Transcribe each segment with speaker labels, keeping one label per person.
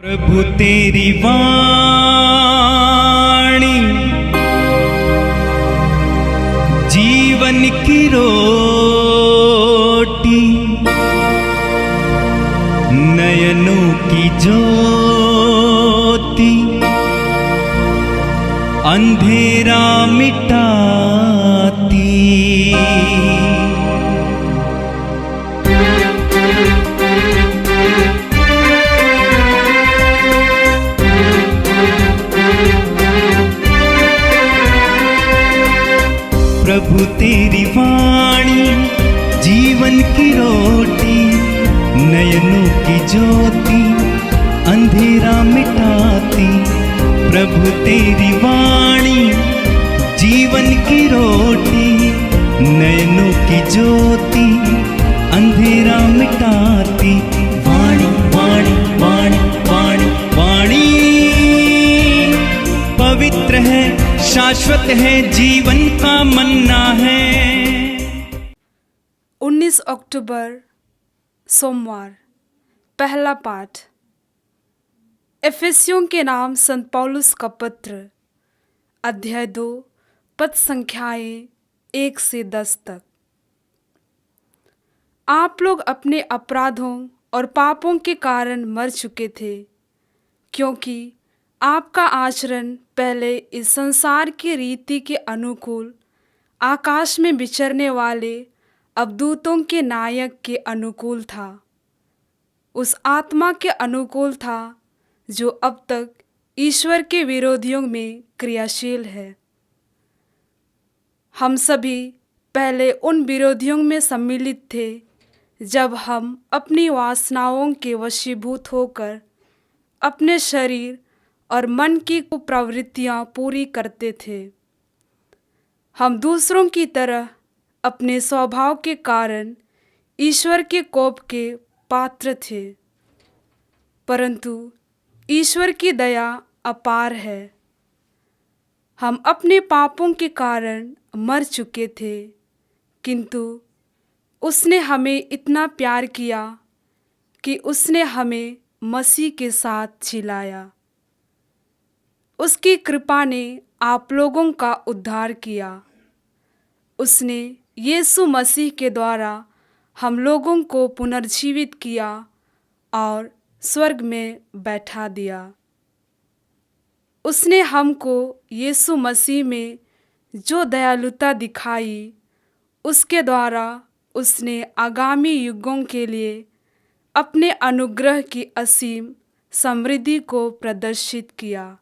Speaker 1: प्रभु तेरी वाणी जीवन की रोटी, नयनों की ज्योति, अंधेरा मिटाती। प्रभु तेरी वाणी जीवन की रोटी, नयनों की ज्योति, अंधेरा मिटाती। प्रभु तेरी वाणी जीवन की रोटी, नयनों की ज्योति, अंधेरा मिटाती। वाणी वाणी वाणी वाणी वाणी पवित्र है, शाश्वत है, जीवन का मन्ना है।
Speaker 2: 19 अक्टूबर सोमवार। पहला पाठ एफेसियों के नाम संत पौलुस का पत्र, अध्याय 2, पद संख्याएं 1 से 10 तक। आप लोग अपने अपराधों और पापों के कारण मर चुके थे, क्योंकि आपका आचरण पहले इस संसार की रीति के अनुकूल, आकाश में विचरने वाले अवदूतों के नायक के अनुकूल था, उस आत्मा के अनुकूल था जो अब तक ईश्वर के विरोधियों में क्रियाशील है। हम सभी पहले उन विरोधियों में सम्मिलित थे जब हम अपनी वासनाओं के वशीभूत होकर अपने शरीर और मन की कुप्रवृत्तियां पूरी करते थे। हम दूसरों की तरह अपने स्वभाव के कारण ईश्वर के कोप के पात्र थे, परंतु ईश्वर की दया अपार है। हम अपने पापों के कारण मर चुके थे, किंतु उसने हमें इतना प्यार किया कि उसने हमें मसीह के साथ जिलाया। उसकी कृपा ने आप लोगों का उद्धार किया। उसने यीशु मसीह के द्वारा हम लोगों को पुनर्जीवित किया और स्वर्ग में बैठा दिया। उसने हमको यीशु मसीह में जो दयालुता दिखाई, उसके द्वारा उसने आगामी युगों के लिए अपने अनुग्रह की असीम समृद्धि को प्रदर्शित किया।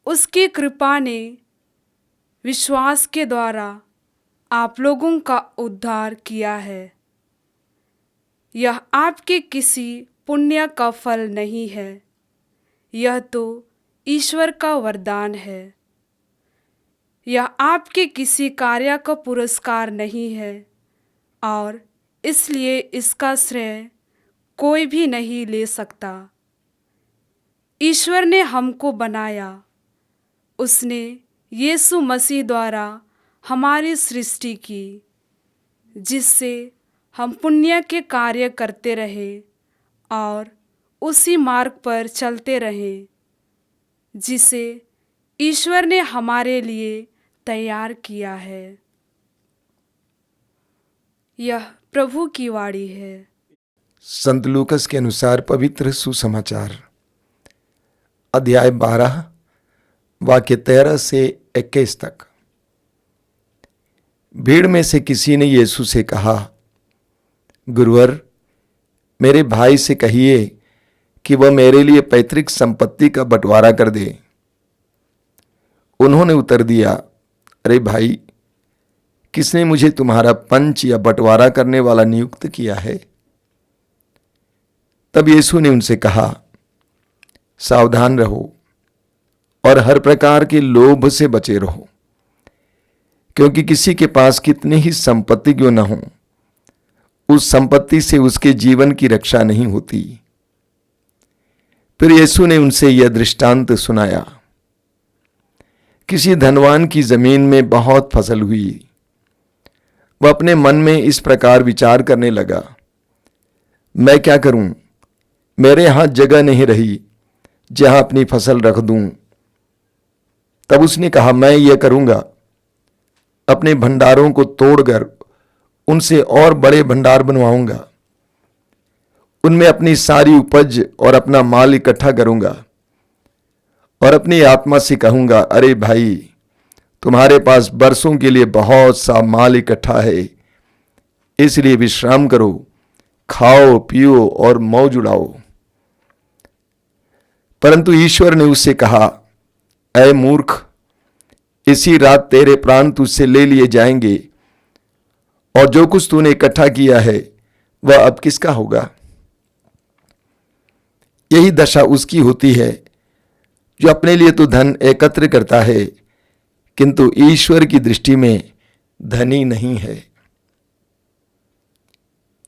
Speaker 2: उसकी कृपा ने विश्वास के द्वारा आप लोगों का उद्धार किया है। यह आपके किसी पुण्य का फल नहीं है, यह तो ईश्वर का वरदान है। यह आपके किसी कार्य का पुरस्कार नहीं है, और इसलिए इसका श्रेय कोई भी नहीं ले सकता। ईश्वर ने हमको बनाया, उसने यीशु मसीह द्वारा हमारी सृष्टि की, जिससे हम पुण्य के कार्य करते रहे और उसी मार्ग पर चलते रहे जिसे ईश्वर ने हमारे लिए तैयार किया है। यह प्रभु की वाणी है।
Speaker 3: संत लूकस के अनुसार पवित्र सुसमाचार, अध्याय 12, वाक्य 13 से 21 तक। भीड़ में से किसी ने यीशु से कहा, गुरुवर, मेरे भाई से कहिए कि वह मेरे लिए पैतृक संपत्ति का बंटवारा कर दे। उन्होंने उत्तर दिया, अरे भाई, किसने मुझे तुम्हारा पंच या बंटवारा करने वाला नियुक्त किया है? तब यीशु ने उनसे कहा, सावधान रहो और हर प्रकार के लोभ से बचे रहो, क्योंकि किसी के पास कितनी ही संपत्ति क्यों न हो, उस संपत्ति से उसके जीवन की रक्षा नहीं होती। फिर यीशु ने उनसे यह दृष्टांत सुनाया। किसी धनवान की जमीन में बहुत फसल हुई। वह अपने मन में इस प्रकार विचार करने लगा, मैं क्या करूं मेरे यहां जगह नहीं रही जहां अपनी फसल रख दूं। तब उसने कहा, मैं ये करूंगा, अपने भंडारों को तोड़कर उनसे और बड़े भंडार बनवाऊंगा, उनमें अपनी सारी उपज और अपना माल इकट्ठा करूंगा और अपनी आत्मा से कहूंगा, अरे भाई, तुम्हारे पास बरसों के लिए बहुत सा माल इकट्ठा है, इसलिए विश्राम करो, खाओ पियो और मौज उड़ाओ। परंतु ईश्वर ने उससे कहा, ऐ मूर्ख, इसी रात तेरे प्राण तुझसे ले लिए जाएंगे और जो कुछ तूने इकट्ठा किया है वह अब किसका होगा? यही दशा उसकी होती है जो अपने लिए तो धन एकत्र करता है किंतु ईश्वर की दृष्टि में धनी नहीं है।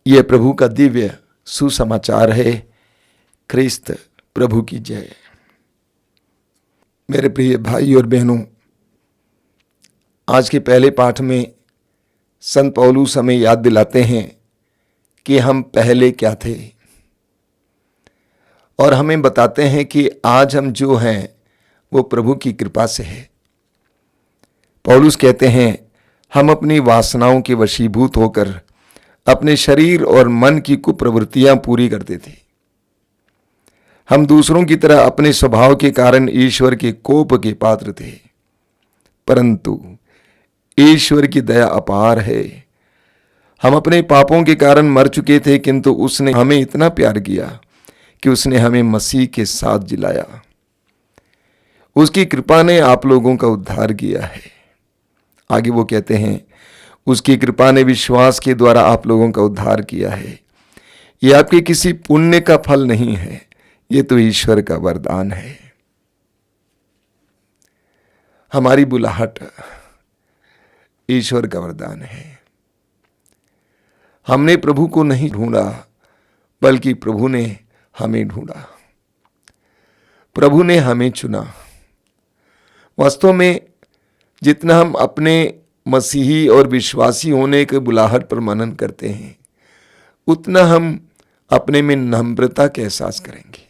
Speaker 3: यह प्रभु का दिव्य सुसमाचार है। ख्रिस्त प्रभु की जय। मेरे प्रिय भाई और बहनों, आज के पहले पाठ में संत पौलुस हमें याद दिलाते हैं कि हम पहले क्या थे और हमें बताते हैं कि आज हम जो हैं वो प्रभु की कृपा से है। पौलुस कहते हैं, हम अपनी वासनाओं के वशीभूत होकर अपने शरीर और मन की कुप्रवृत्तियां पूरी करते थे। हम दूसरों की तरह अपने स्वभाव के कारण ईश्वर के कोप के पात्र थे, परंतु ईश्वर की दया अपार है। हम अपने पापों के कारण मर चुके थे, किंतु उसने हमें इतना प्यार किया कि उसने हमें मसीह के साथ जिलाया। उसकी कृपा ने आप लोगों का उद्धार किया है। आगे वो कहते हैं, उसकी कृपा ने विश्वास के द्वारा आप लोगों का उद्धार किया है। यह आपके किसी पुण्य का फल नहीं है, ये तो ईश्वर का वरदान है। हमारी बुलाहट ईश्वर का वरदान है। हमने प्रभु को नहीं ढूंढा, बल्कि प्रभु ने हमें ढूंढा। प्रभु ने हमें चुना। वास्तव में जितना हम अपने मसीही और विश्वासी होने के बुलाहट पर मनन करते हैं, उतना हम अपने में नम्रता का एहसास करेंगे।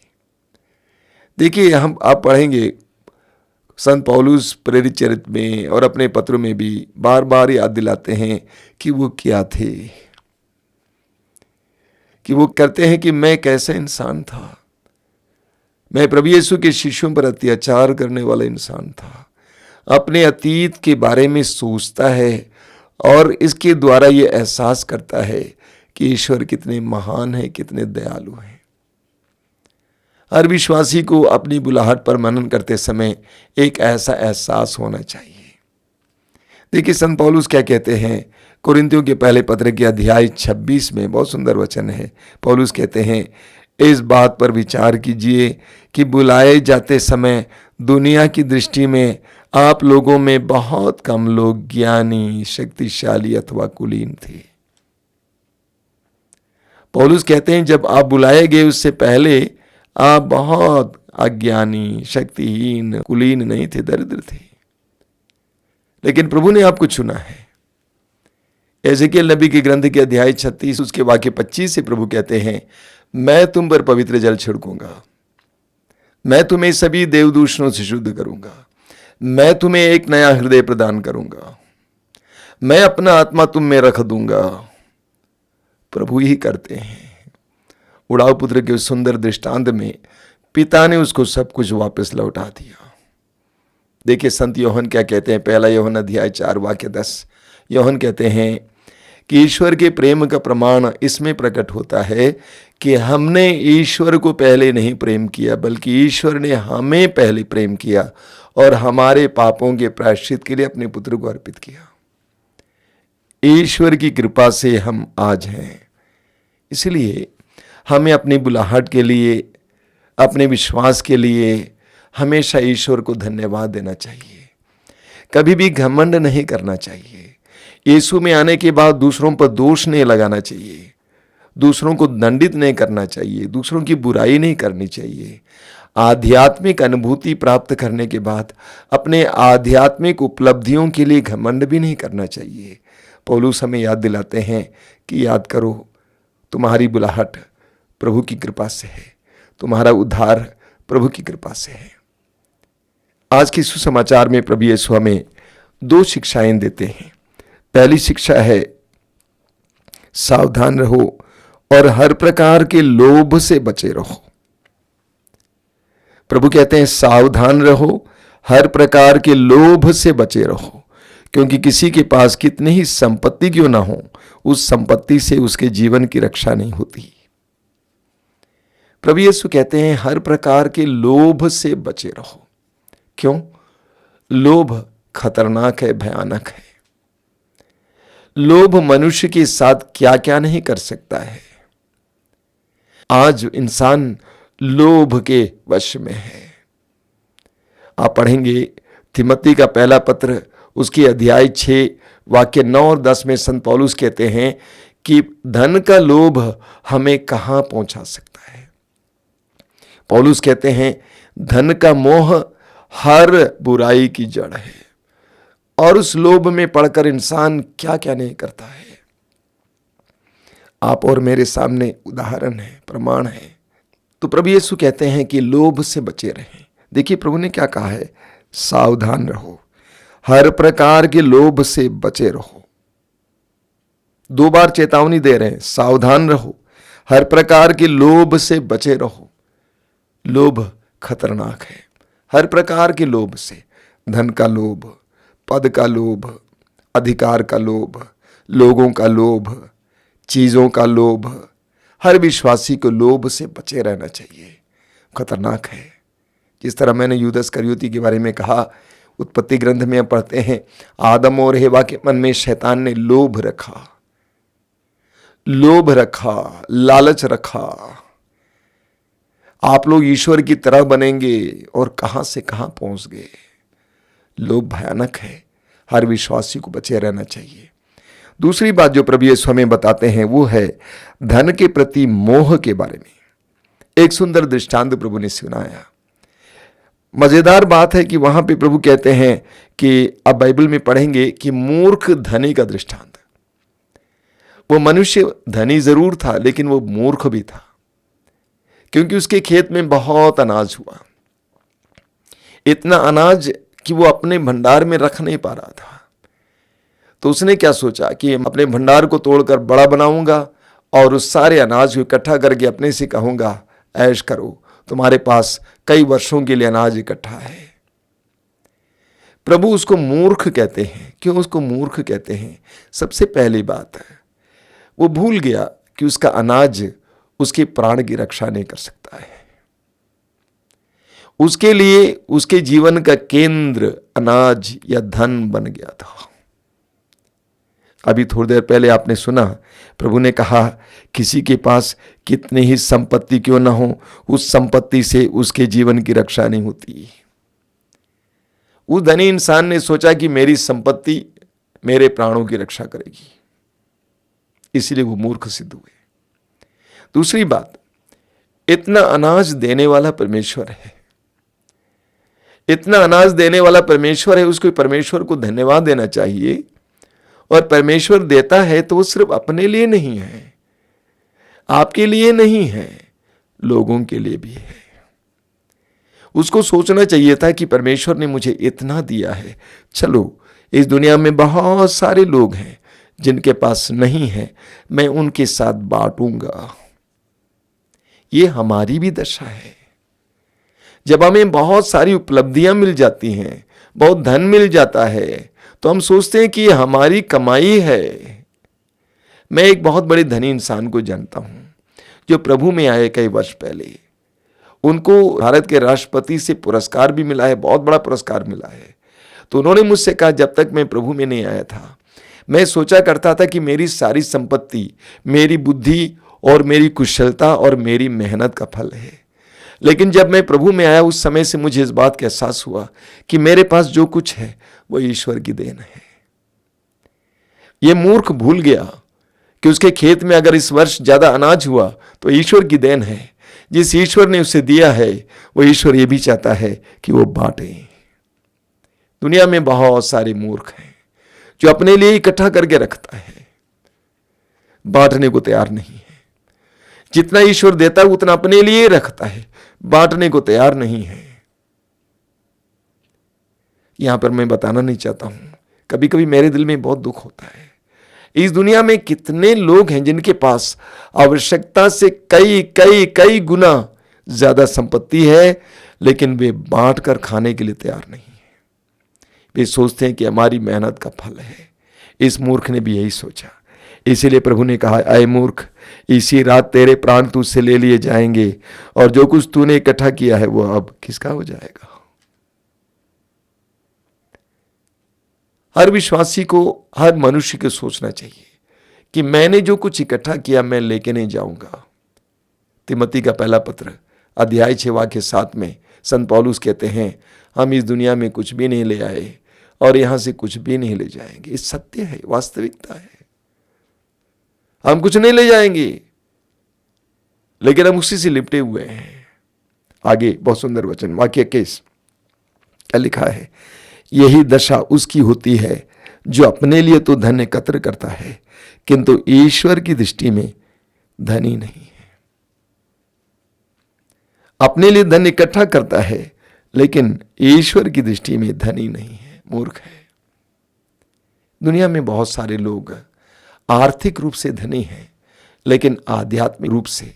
Speaker 3: देखिए, आप पढ़ेंगे संत पौलुस प्रेरित चरित्र में और अपने पत्रों में भी बार बार याद दिलाते हैं कि वो क्या थे, कि वो कहते हैं कि मैं कैसा इंसान था। मैं प्रभु यीशु के शिष्यों पर अत्याचार करने वाला इंसान था। अपने अतीत के बारे में सोचता है और इसके द्वारा ये एहसास करता है कि ईश्वर कितने महान है, कितने दयालु हैं। हर विश्वासी को अपनी बुलाहट पर मनन करते समय एक ऐसा एहसास होना चाहिए। देखिए, संत पौलुस क्या कहते हैं कुरिन्थियों के पहले पत्र के अध्याय 26 में, बहुत सुंदर वचन है। पौलुस कहते हैं, इस बात पर विचार कीजिए कि बुलाए जाते समय दुनिया की दृष्टि में आप लोगों में बहुत कम लोग ज्ञानी, शक्तिशाली अथवा कुलीन थे। पौलुस कहते हैं, जब आप बुलाए गए उससे पहले आप बहुत अज्ञानी, शक्तिहीन, कुलीन नहीं थे, दरिद्र थे, लेकिन प्रभु ने आपको चुना है। एजेकियल नबी के ग्रंथ के अध्याय 36 उसके वाक्य 25 से प्रभु कहते हैं, मैं तुम पर पवित्र जल छिड़कूंगा, मैं तुम्हें सभी देवदूषणों से शुद्ध करूंगा, मैं तुम्हें एक नया हृदय प्रदान करूंगा, मैं अपना आत्मा तुम में रख दूंगा। प्रभु ही करते हैं। उड़ाऊ पुत्र के सुंदर दृष्टांत में पिता ने उसको सब कुछ वापस लौटा दिया। देखिए, संत योहन क्या कहते हैं, पहला योहन अध्याय 4 वाक्य 10। योहन कहते हैं कि ईश्वर के प्रेम का प्रमाण इसमें प्रकट होता है कि हमने ईश्वर को पहले नहीं प्रेम किया, बल्कि ईश्वर ने हमें पहले प्रेम किया और हमारे पापों के प्रायश्चित के लिए अपने पुत्र को अर्पित किया। ईश्वर की कृपा से हम आज हैं। इसलिए हमें अपनी बुलाहट के लिए, अपने विश्वास के लिए हमेशा ईश्वर को धन्यवाद देना चाहिए। कभी भी घमंड नहीं करना चाहिए। यीशु में आने के बाद दूसरों पर दोष नहीं लगाना चाहिए, दूसरों को दंडित नहीं करना चाहिए, दूसरों की बुराई नहीं करनी चाहिए। आध्यात्मिक अनुभूति प्राप्त करने के बाद अपने आध्यात्मिक उपलब्धियों के लिए घमंड भी नहीं करना चाहिए। पौलुस हमें याद दिलाते हैं कि याद करो, तुम्हारी बुलाहट प्रभु की कृपा से है। तुम्हारा उद्धार प्रभु की कृपा से है। आज के सुसमाचार में प्रभु यीशु हमें 2 शिक्षाएं देते हैं। पहली शिक्षा है सावधान रहो और हर प्रकार के लोभ से बचे रहो। प्रभु कहते हैं सावधान रहो, हर प्रकार के लोभ से बचे रहो, क्योंकि किसी के पास कितनी ही संपत्ति क्यों ना हो, उस संपत्ति से उसके जीवन की रक्षा नहीं होती। प्रभु यीशु कहते हैं हर प्रकार के लोभ से बचे रहो। क्यों? लोभ खतरनाक है, भयानक है। लोभ मनुष्य के साथ क्या क्या नहीं कर सकता है। आज इंसान लोभ के वश में है। आप पढ़ेंगे तिमोथी का पहला पत्र, उसकी अध्याय 6 वाक्य 9 और 10 में संत पौलुस कहते हैं कि धन का लोभ हमें कहां पहुंचा सकता है। पौलुस कहते हैं धन का मोह हर बुराई की जड़ है, और उस लोभ में पड़कर इंसान क्या क्या नहीं करता है। आप और मेरे सामने उदाहरण है, प्रमाण है। तो प्रभु यीशु कहते हैं कि लोभ से बचे रहें। देखिए प्रभु ने क्या कहा है, सावधान रहो, हर प्रकार के लोभ से बचे रहो। 2 बार चेतावनी दे रहे हैं, सावधान रहो, हर प्रकार के लोभ से बचे रहो। लोभ खतरनाक है, हर प्रकार के लोभ से, धन का लोभ, पद का लोभ, अधिकार का लोभ, लोगों का लोभ, चीजों का लोभ। हर विश्वासी को लोभ से बचे रहना चाहिए, खतरनाक है। जिस तरह मैंने यूदस करयोती के बारे में कहा, उत्पत्ति ग्रंथ में पढ़ते हैं आदम और हेवा के मन में शैतान ने लोभ रखा, लालच रखा। आप लोग ईश्वर की तरह बनेंगे, और कहां से कहां पहुंच गए। लोभ भयानक है, हर विश्वासी को बचे रहना चाहिए। दूसरी बात जो प्रभु यीशु हमें बताते हैं वो है धन के प्रति मोह के बारे में। एक सुंदर दृष्टांत प्रभु ने सुनाया। मजेदार बात है कि वहां पे प्रभु कहते हैं कि अब बाइबल में पढ़ेंगे कि मूर्ख धनी का दृष्टांत। वो मनुष्य धनी जरूर था, लेकिन वो मूर्ख भी था, क्योंकि उसके खेत में बहुत अनाज हुआ, इतना अनाज कि वो अपने भंडार में रख नहीं पा रहा था। तो उसने क्या सोचा कि अपने भंडार को तोड़कर बड़ा बनाऊंगा और उस सारे अनाज को इकट्ठा करके अपने से कहूंगा ऐश करो, तुम्हारे पास कई वर्षों के लिए अनाज इकट्ठा है। प्रभु उसको मूर्ख कहते हैं। क्यों उसको मूर्ख कहते हैं? सबसे पहली बात है वो भूल गया कि उसका अनाज उसके प्राण की रक्षा नहीं कर सकता है। उसके लिए उसके जीवन का केंद्र अनाज या धन बन गया था। अभी थोड़ी देर पहले आपने सुना प्रभु ने कहा किसी के पास कितनी ही संपत्ति क्यों ना हो, उस संपत्ति से उसके जीवन की रक्षा नहीं होती। उस धनी इंसान ने सोचा कि मेरी संपत्ति मेरे प्राणों की रक्षा करेगी, इसलिए वो मूर्ख सिद्ध हुए। दूसरी बात, इतना अनाज देने वाला परमेश्वर है, इतना अनाज देने वाला परमेश्वर है, उसको परमेश्वर को धन्यवाद देना चाहिए। और परमेश्वर देता है तो वो सिर्फ अपने लिए नहीं है, आपके लिए नहीं है, लोगों के लिए भी है। उसको सोचना चाहिए था कि परमेश्वर ने मुझे इतना दिया है, चलो इस दुनिया में बहुत सारे लोग हैं जिनके पास नहीं है, मैं उनके साथ बांटूंगा। ये हमारी भी दशा है। जब हमें बहुत सारी उपलब्धियां मिल जाती हैं, बहुत धन मिल जाता है, तो हम सोचते हैं कि ये हमारी कमाई है। मैं एक बहुत बड़े धनी इंसान को जानता हूं जो प्रभु में आए कई वर्ष पहले। उनको भारत के राष्ट्रपति से पुरस्कार भी मिला है, बहुत बड़ा पुरस्कार मिला है। तो उन्होंने मुझसे कहा जब तक मैं प्रभु में नहीं आया था, मैं सोचा करता था कि मेरी सारी संपत्ति मेरी बुद्धि और मेरी कुशलता और मेरी मेहनत का फल है। लेकिन जब मैं प्रभु में आया उस समय से मुझे इस बात का एहसास हुआ कि मेरे पास जो कुछ है वो ईश्वर की देन है। ये मूर्ख भूल गया कि उसके खेत में अगर इस वर्ष ज्यादा अनाज हुआ तो ईश्वर की देन है। जिस ईश्वर ने उसे दिया है वो ईश्वर ये भी चाहता है कि वो बांटे। दुनिया में बहुत सारे मूर्ख हैं जो अपने लिए इकट्ठा करके रखता है, बांटने को तैयार नहीं है। जितना ईश्वर देता है उतना अपने लिए रखता है, बांटने को तैयार नहीं है। यहां पर मैं बताना नहीं चाहता हूं, कभी कभी मेरे दिल में बहुत दुख होता है। इस दुनिया में कितने लोग हैं जिनके पास आवश्यकता से कई कई कई गुना ज्यादा संपत्ति है, लेकिन वे बांट कर खाने के लिए तैयार नहीं है। वे सोचते हैं कि हमारी मेहनत का फल है। इस मूर्ख ने भी यही सोचा। इसीलिए प्रभु ने कहा, अय मूर्ख, इसी रात तेरे प्राण तुझसे ले लिए जाएंगे और जो कुछ तूने इकट्ठा किया है वो अब किसका हो जाएगा। हर विश्वासी को, हर मनुष्य को सोचना चाहिए कि मैंने जो कुछ इकट्ठा किया मैं लेके नहीं जाऊंगा। तिमोथी का पहला पत्र अध्याय 6 वाक्य 7 में संत पौलुस कहते हैं, हम इस दुनिया में कुछ भी नहीं ले आए और यहां से कुछ भी नहीं ले जाएंगे। ये सत्य है, वास्तविकता है। हम कुछ नहीं ले जाएंगे, लेकिन हम उसी से लिपटे हुए हैं। आगे बहुत सुंदर वचन, वाक्य 21 क्या लिखा है, यही दशा उसकी होती है जो अपने लिए तो धन एकत्र करता है, किंतु ईश्वर की दृष्टि में धनी नहीं है। अपने लिए धन इकट्ठा करता है, लेकिन ईश्वर की दृष्टि में धनी नहीं है, मूर्ख है। दुनिया में बहुत सारे लोग आर्थिक रूप से धनी हैं, लेकिन आध्यात्मिक रूप से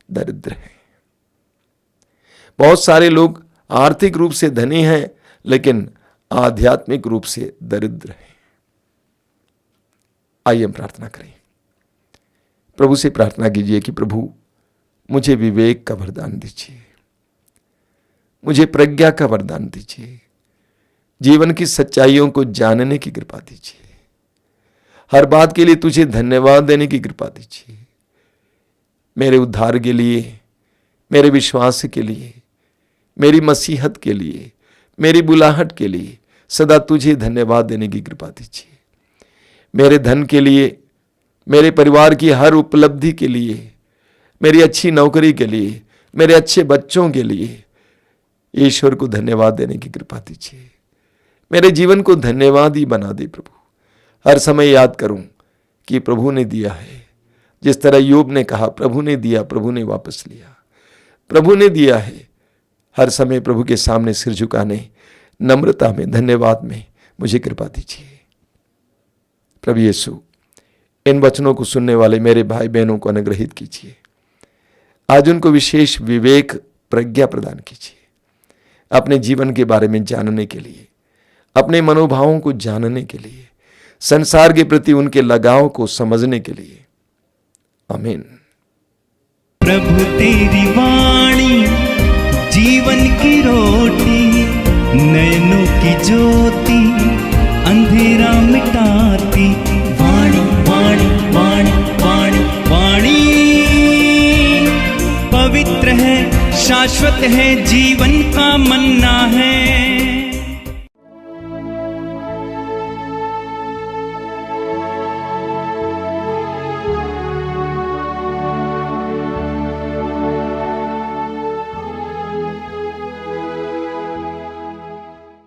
Speaker 3: दरिद्र हैं। बहुत सारे लोग आर्थिक रूप से धनी हैं, लेकिन आध्यात्मिक रूप से दरिद्र हैं। आइए हम प्रार्थना करें। प्रभु से प्रार्थना कीजिए कि प्रभु मुझे विवेक का वरदान दीजिए, मुझे प्रज्ञा का वरदान दीजिए, जीवन की सच्चाइयों को जानने की कृपा दीजिए, हर बात के लिए तुझे धन्यवाद देने की कृपा दीजिए। मेरे उद्धार के लिए, मेरे विश्वास के लिए, मेरी मसीहत के लिए, मेरी बुलाहट के लिए सदा तुझे धन्यवाद देने की कृपा दीजिए। मेरे धन के लिए, मेरे परिवार की हर उपलब्धि के लिए, मेरी अच्छी नौकरी के लिए, मेरे अच्छे बच्चों के लिए ईश्वर को धन्यवाद देने की कृपा दीजिए। मेरे जीवन को धन्यवाद ही बना दे प्रभु। हर समय याद करूं कि प्रभु ने दिया है। जिस तरह यूब ने कहा, प्रभु ने दिया, प्रभु ने वापस लिया, प्रभु ने दिया है। हर समय प्रभु के सामने सिर झुकाने, नम्रता में, धन्यवाद में मुझे कृपा दीजिए। प्रभु यीशु, इन वचनों को सुनने वाले मेरे भाई बहनों को अनुग्रहित कीजिए। आज उनको विशेष विवेक, प्रज्ञा प्रदान कीजिए, अपने जीवन के बारे में जानने के लिए, अपने मनोभावों को जानने के लिए, संसार के प्रति उनके लगाव को समझने के लिए। आमीन।
Speaker 1: प्रभु तेरी वाणी जीवन की रोटी, नयनों की ज्योति अंधेरा मिटाती। वाणी वाणी वाणी वाणी वाणी पवित्र है, शाश्वत है, जीवन का मन्ना है।